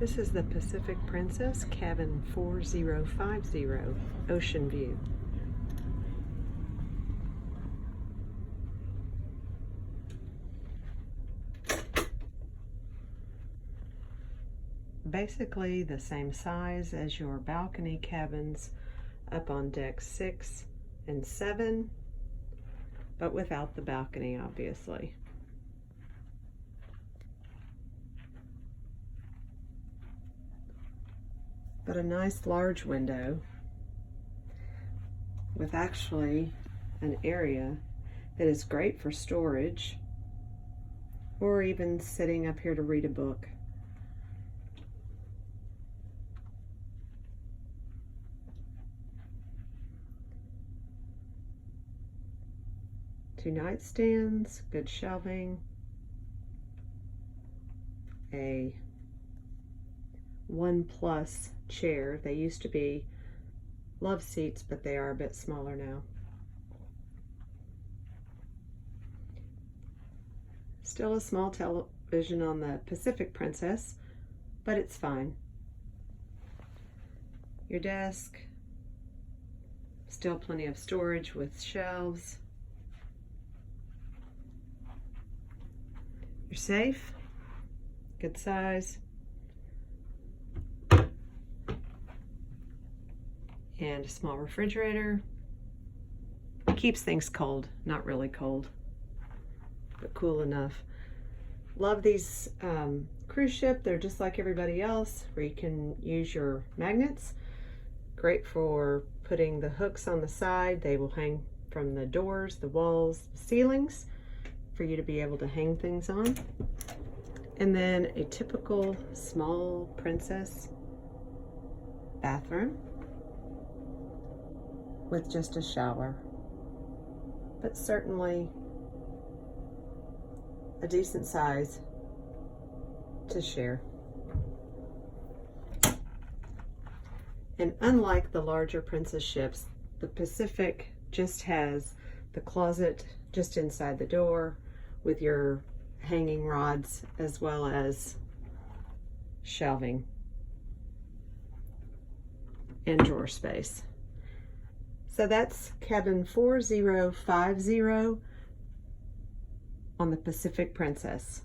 This is the Pacific Princess, cabin 4050, ocean view. Basically the same size as your balcony cabins up on deck 6 and 7, but without the balcony, obviously. But a nice large window with actually an area that is great for storage or even sitting up here to read a book. Two nightstands, good shelving, a 1+ chair. They used to be love seats, but they are a bit smaller now. Still a small television on the Pacific Princess, but it's fine. Your desk, still plenty of storage with shelves. Your safe, good size. And a small refrigerator. Keeps things cold, not really cold, but cool enough. Love these cruise ship. They're just like everybody else, where you can use your magnets. Great for putting the hooks on the side. They will hang from the doors, the walls, the ceilings, for you to be able to hang things on. And then a typical small princess bathroom with just a shower, but certainly a decent size to share. And unlike the larger princess ships, the Pacific just has the closet just inside the door with your hanging rods as well as shelving and drawer space. So that's cabin 4050 on the Pacific Princess.